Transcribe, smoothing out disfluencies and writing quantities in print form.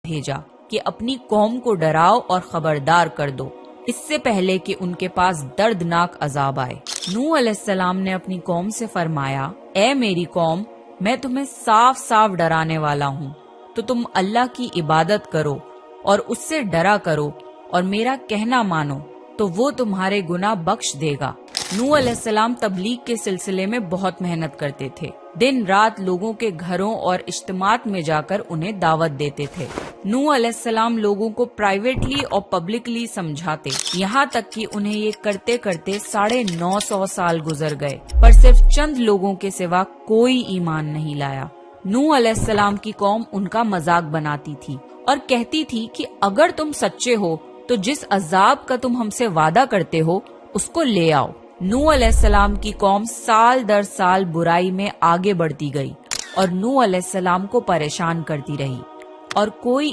بھیجا کہ اپنی قوم کو ڈراؤ اور خبردار کر دو اس سے پہلے کہ ان کے پاس دردناک عذاب آئے۔ نوح علیہ السلام نے اپنی قوم سے فرمایا، اے میری قوم، میں تمہیں صاف صاف ڈرانے والا ہوں، تو تم اللہ کی عبادت کرو اور اس سے ڈرا کرو اور میرا کہنا مانو تو وہ تمہارے گناہ بخش دے گا۔ نوح علیہ السلام تبلیغ کے سلسلے میں بہت محنت کرتے تھے، دن رات لوگوں کے گھروں اور اجتماعات میں جا کر انہیں دعوت دیتے تھے۔ نوح علیہ السلام لوگوں کو پرائیویٹلی اور پبلکلی سمجھاتے، یہاں تک کہ انہیں یہ کرتے کرتے 950 سال گزر گئے، پر صرف چند لوگوں کے سوا کوئی ایمان نہیں لایا۔ نوح علیہ السلام کی قوم ان کا مذاق بناتی تھی اور کہتی تھی کہ اگر تم سچے ہو تو جس عذاب کا تم ہم سے وعدہ کرتے ہو اس کو لے آؤ۔ نوح علیہ السلام کی قوم سال در سال برائی میں آگے بڑھتی گئی اور نوح علیہ السلام کو پریشان کرتی رہی، اور کوئی